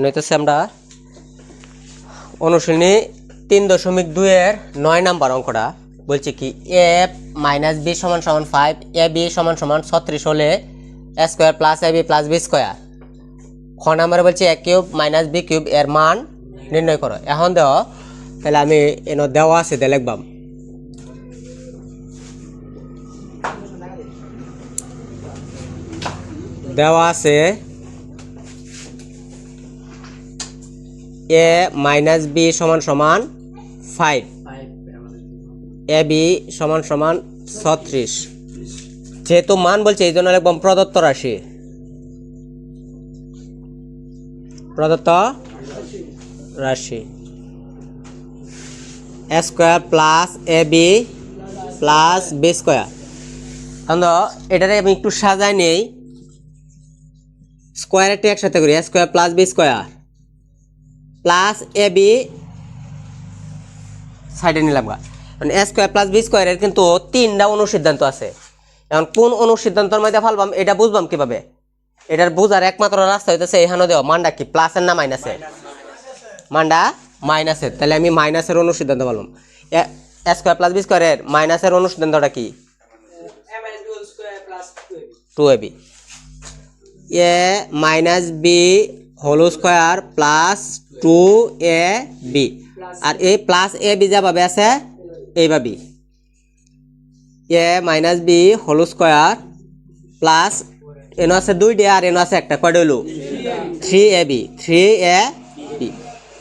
হইতেছে আমরা অনুশীলনী 3.2 এর 9 নাম্বার অঙ্কটা বলছি কি a মাইনাস b সমান সমান 5 ab সমান সমান 36 হলে a square plus ab plus b square খ নাম্বারে বলছি a cube minus b cube এর মান নির্ণয় করো। এখন দাও তাহলে আমি এনো দেওয়া আছে দে লিখবাম দেওয়া আছে a মাইনাস b সমান সমান 5 ab সমান সমান 36 যেহেতু মান বলছে এই জন্য লিখবাম প্রদত্ত রাশি a square plus ab plus b square. এখন এটারে আমি একটু সাজাই নেই স্কয়ারটি একসাথে করি a square plus b square plus ab সাইডে নিলাম গা মানে a স্কয়ার প্লাস b স্কয়ারের কিন্তু তিনটা অনুসিদ্ধান্ত আছে। এখন কোন অনুসিদ্ধান্তের মধ্যে ফালবাম এটা বুঝবাম কিভাবে? এটার বুঝার একমাত্র রাস্তা হইতেছে এখানে দেওয়া মানটা কি প্লাসের না মাইনাসের? মানটা মাইনাসের, তাহলে আমি মাইনাসের অনুসিদ্ধান্ত বললাম a স্কয়ার প্লাস b স্কয়ারের মাইনাসের অনুসিদ্ধান্তটা কি 2ab a minus b whole square plus 2ab আর এই প্লাস ab যাভাবে আছে এইভাবে a minus b whole square plus এনো আছে 2d আর এনো আছে একটা কয়টা হলো 3ab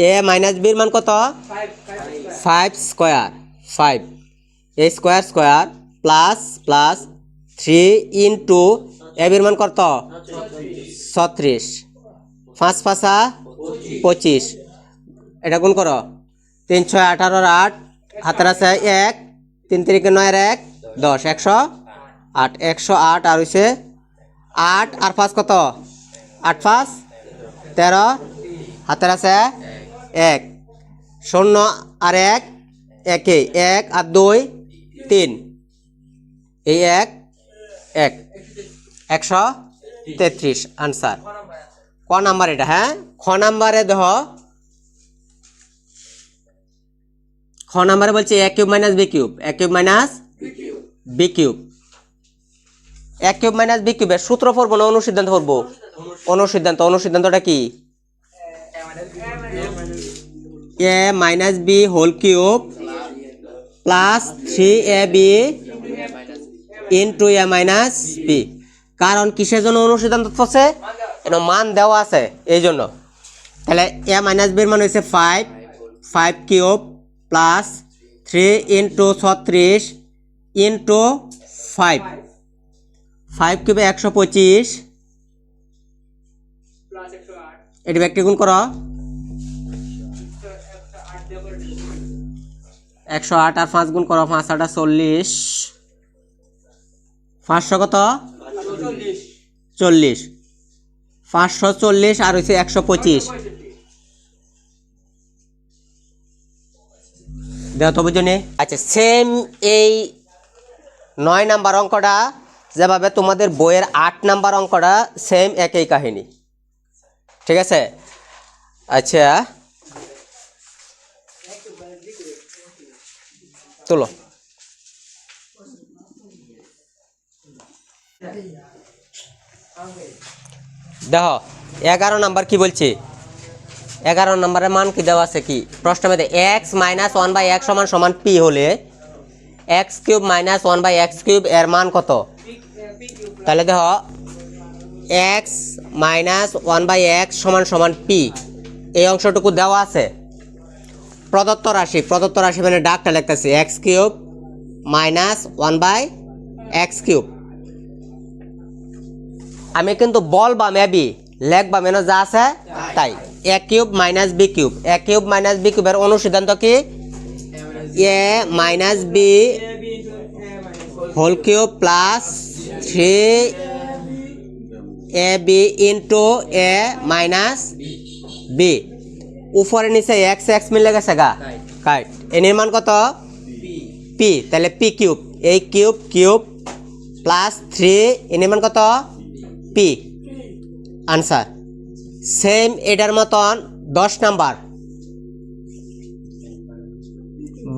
a মাইনাস b এর মান কত 5 square 5 a square square plus plus 3 into ab এর মান কত 36 5 5 25 এটা গুণ করো 3 6 18 আর 8 হাতের আছে 1 3 3 9 এর 1 10 108 আর হইছে 8 আর 5 কত 8 5 13 হাতের আছে 1 শূন্য আর 1 একই 1 আর 2 3 এই 1 133 आंसर ক নাম্বার এটা? হ্যাঁ খ নাম্বারে দেখো খ নাম্বারে বলছে a cube minus b cube a cube minus b cube a cube minus b কিউবের সূত্র পড়ব না অনুসিদ্ধান্ত পড়ব? অনুসিদ্ধান্তটা কি a minus b whole cube plus 3ab into a minus b। কারণ কিসের জন্য অনুসিদ্ধান্ত আছে? এর মান দেওয়া আছে এই জন্য। তাহলে a মাইনাস b এর মান হইছে 5 কিউব প্লাস 3 ইনটু 36 ইনটু 5 কিউবে 125 এটি ব্যাকটি গুণ করো 108 আর 5 গুণ করো 5 8 40 500 কত 40 540 আর হইছে 125 দেও তো বুঝনি। আচ্ছা সেম এই 9 নাম্বার অঙ্কটা যেভাবে তোমাদের বইয়ের 8 নাম্বার অঙ্কটা সেম একই কাহিনী, ঠিক আছে? আচ্ছা চলো দেখো 11 নাম্বার কি বলছে? 11 নম্বরের মান কি দেওয়া আছে কি প্রশ্নের মধ্যে x মাইনাস 1/x সমান সমান p হলে x cube minus 1/x cube এর মান কত? তাহলে দেখো x মাইনাস 1/x সমান সমান p এই অংশটুকু দেওয়া আছে প্রদত্ত রাশি মানে ডাকটা লিখতেছি x cube minus 1/x cube. আমি কিন্তু বলবা মেবি লেখবা মেনো যা আছে তাই a cube minus b cube a cube minus b কিউবের অনুসিদ্ধান্ত কি a minus b whole cube plus 3ab into a minus b উপরে নিচে x মিলে গেছে গা কাট এর মান কত p তাহলে p কিউব এই কিউব প্লাস 3 এর মান কত p आंसर সেম এটার মতন 10 নাম্বার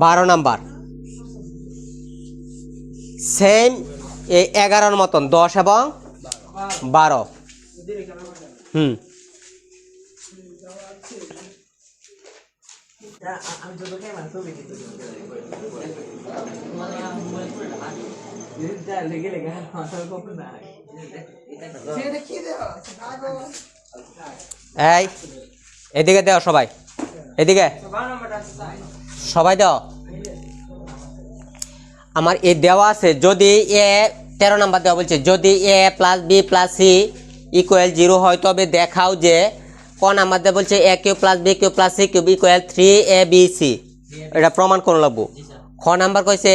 12 নাম্বার সেম এই 11 মতন 10 এবং 12 এই এদিকে দাও সবাই, এদিকে সবাই দাও। আমার এ দেওয়া আছে, যদি এ 13 নাম্বার দেওয়া বলছে, যদি a plus b plus c equal 0 হয় তবে দেখাও যে ক নাম্বার দেওয়া বলছে a cube plus b cube plus c cube equal 3abc। এটা প্রমাণ করে লাগবো। খ নাম্বার কইছে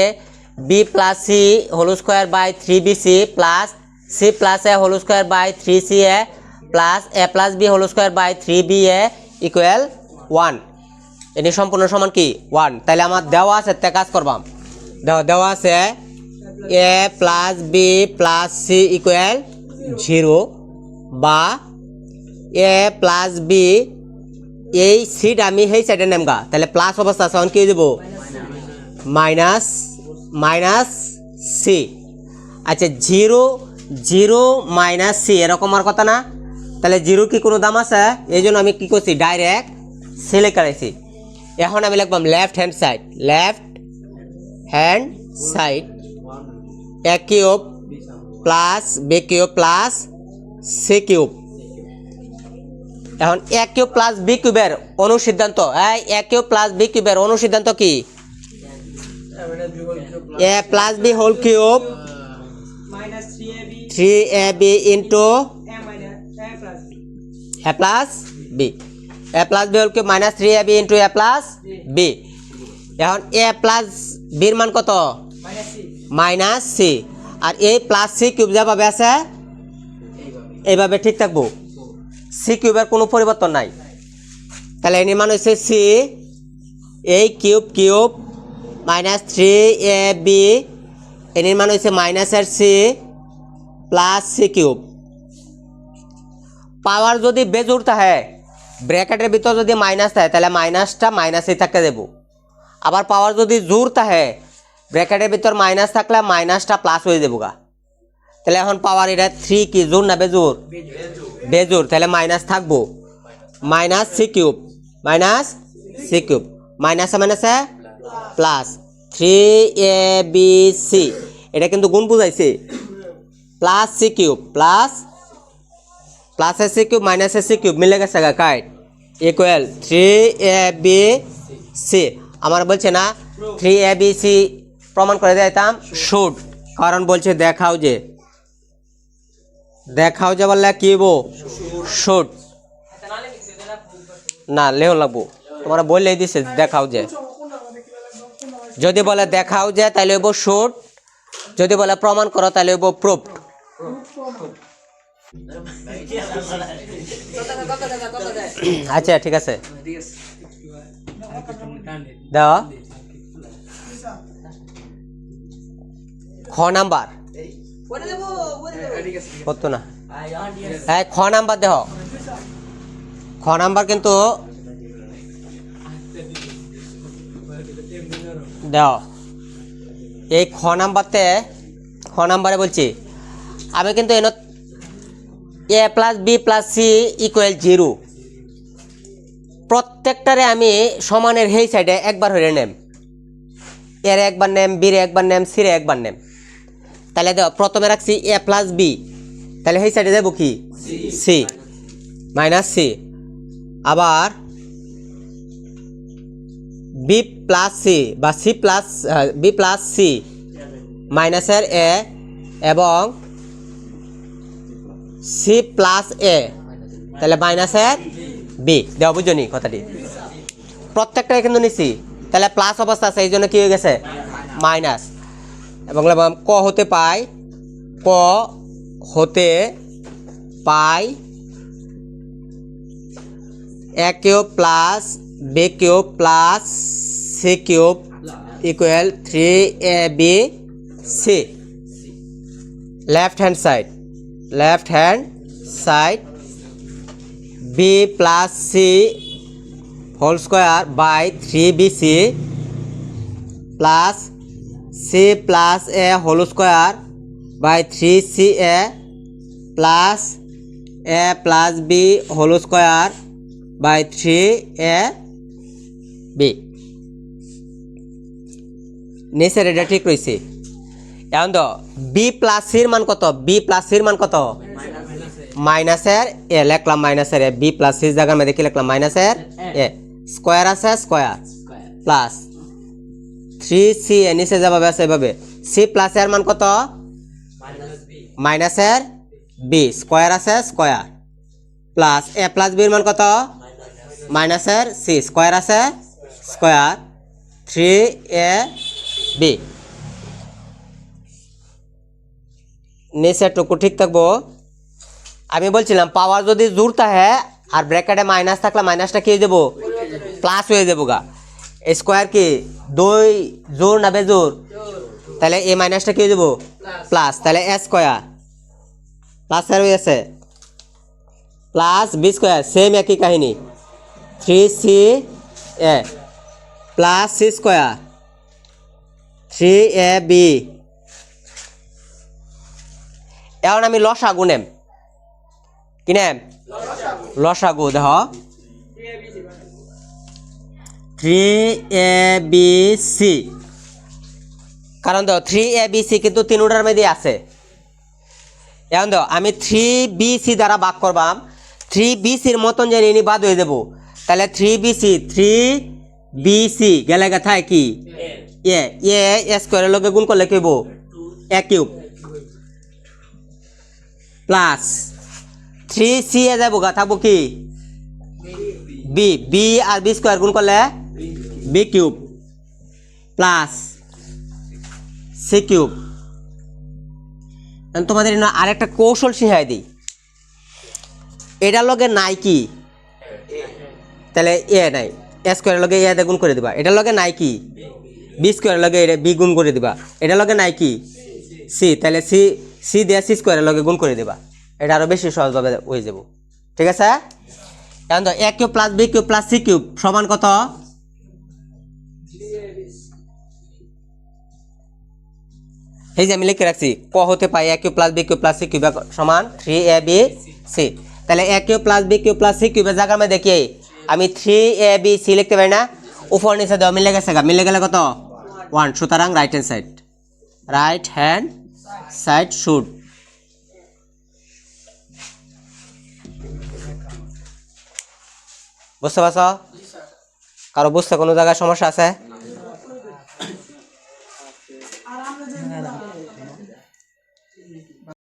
b plus c whole square by 3bc plus c plus a whole square by 3ca plus a plus b whole square by 3ba equal 1। এটি সম্পূর্ণ সমান কি 1। তাহলে আমার দেওয়া আছে, তে কাজ করবাম। দেওয়া আছে a plus b plus c equal 0 বা এ প্লাস বি এই সিট আমি সেই সাইডে নেমগা, তাহলে প্লাস অবস্থা আছে, কি দেব মাইনাস সি। আচ্ছা 0 মাইনাস সি এরকম আর কথা না, তাহলে 0 কি কোনো দাম আছে? এই জন্য আমি কি করছি, ডাইরেক্ট সি লিখে রাখছি। এখন আমি লিখবাম left hand side a cube plus b cube plus c cube. এখন এ কিউব প্লাস বি কিউবের অনুসিদ্ধান্ত, এ কিউব প্লাস বি কিউবের অনুসিদ্ধান্ত কি? A plus b whole cube 3ab into a plus b. A plus b whole cube minus 3ab into a plus b. এখন a plus বির মান কত? Minus C. আর এই প্লাস সি কিউব যেভাবে আছে এইভাবে ঠিক থাকবো, সি কিউবের কোনো পরিবর্তন নাই। তাহলে এর মান হচ্ছে সি এই কিউব মাইনাস 3ab, এর মান হচ্ছে মাইনাসের সি প্লাস সি কিউব। পাওয়ার যদি বেজোর থাকে, ব্র্যাকেটের ভিতর যদি মাইনাস থাকে তাহলে মাইনাসটা মাইনাসই থাকতে দেব। আবার পাওয়ার যদি জোর থাকে, ব্র্যাকেটের ভিতর মাইনাস থাকলে মাইনাসটা প্লাস হয়ে যাবো গা। তাহলে এখন পাওয়ার এটা 3 কি জোর না বেজোর? বেজোর। তাহলে মাইনাস থাকবো, মাইনাস সি কিউব মাইনাসে প্লাস 3abc। এটা কিন্তু গুণ বুঝাইছে, plus c cube plus c cube minus c cube মিলে গেছে গা, কাইট ইকুয়াল 3abc। আমার বলছে না 3abc প্রমাণ করে দিতাম শুড, কারণ বলছে দেখাও যে বললে কি হবো শুড না, লেও লাগবো। তোমরা বললেই দিছে দেখাও যে, যদি বলে দেখাও যে তাহলে হইব শুড, যদি বলে প্রমাণ করো তাহলে হইব প্রুফড। আচ্ছা ঠিক আছে, দাও খ নাম্বার কত না, খ নাম্বার দেহ, খ নাম্বার কিন্তু দেও। এই খ নাম্বারে বলছি আমি কিন্তু and a plus b plus c equal 0 প্রত্যেকটারে আমি সমানের সেই সাইডে একবার হয়ে নেম, এর একবার নেম, বির একবার নেম, সির একবার নেম। তাহলে দেখো প্রথমে রাখছি এ প্লাস বি, তাহলে সেই সাইডে যাবো কি সি মাইনাস সি। আবার বি প্লাস সি বা বি প্লাস সি মাইনাসের এ এবং সি প্লাস এ, তাহলে মাইনাসের বি দেওয়া, বুঝনি কথাটি? প্রত্যেকটা কিন্তু নিচ্ছি, তাহলে প্লাস অবস্থা আছে, এই জন্য কি হয়ে গেছে মাইনাস। এবং ক হতে পাই a cube plus b cube plus c cube equal 3abc। Left hand side b plus c whole square by 3bc plus c plus a whole square by 3ca plus a plus b whole square by 3ab। নিচের এটা ঠিক রয়েছে। এখন তো B plus সির মান কত? B plus সির মান কত? মাইনাসের এ লিখলাম, মাইনাসের এ। বি প্লাস সির জায়গার মধ্যে কি লিখলাম? মাইনাসের এ। স্কোয়ার আছে স্কোয়ার প্লাস 3c এ নিচে যাবে আছে এভাবে। সি প্লাস এর মান কত? মাইনাসের বি স্কোয়ার আছে স্কোয়ার প্লাস এ প্লাস বির মান কত? মাইনাসের সি স্কোয়ার আছে স্কোয়ার 3ab। নিচের টুকু ঠিক থাকবো। আমি বলছিলাম পাওয়ার যদি জোর থাকে আর ব্র্যাকেটে মাইনাস থাকলে মাইনাসটা কি হয়ে যাবো? প্লাস হয়ে যাবো গা। স্কোয়ার কি 2 জোর না বেজোর? তাহলে এই মাইনাসটা কি হয়ে যাবো? প্লাস। তাহলে এ স্কোয়ার প্লাস এর হয়েছে প্লাস বি স্কোয়ার, সেম একই কাহিনী। 3ca plus C square 3ab। এখন আমি লসাগু নেম। কি নেম? লসাগু। দেখ 3abc, কারণ দেখো 3abc কিন্তু তিনটার মধ্যে আছে। এখন দেখো আমি 3bc দ্বারা ভাগ করবাম, 3bcর মতন যে ইনি বাদ হয়ে যাব। তাহলে 3bc গেলে কথায় কি এ এ স্কোয়ারের লগে গুণ করলে কি হইব? এ কিউব প্লাস 3c এ যাবো গা, থাকবো কি বি। বি আর বি স্কোয়ার গুণ করলে b cube plus c cube. তোমাদের আরেকটা কৌশল শিখাই দিই। এটার লগে নাই কি? তাহলে এ নাই, এ স্কোয়ারের লগে এ গুণ করে দিবা। এটার লগে নাই কি? বি স্কোয়ারের লগে এটা বি গুণ করে দিবা। এটার লগে নাই কি? সি। তাহলে সি সি দিয়ে সি স্কোয়ারের লগে গুণ করে দিবা। এটা আরো বেশি সহজভাবে হয়ে যাব। ঠিক আছে? এখন তো a cube plus b cube plus c cube সমান কত? এই যে আমি লিখে রাখছি, ক হতে পাই a cube plus b cube plus c cube সমান 3abc। তাহলে a cube plus b cube plus c কিউবের জায়গার মধ্যে দেখি আমি 3abc লিখতে পারি না? উপর নিচে দেওয়া মিলে গেছে গা, মিলে গেলে কত? 1। সুতরাং রাইট হ্যান্ড সাইড শুড। বুঝতে পারছ? কারো বুঝতে কোনো জায়গায় সমস্যা আছে?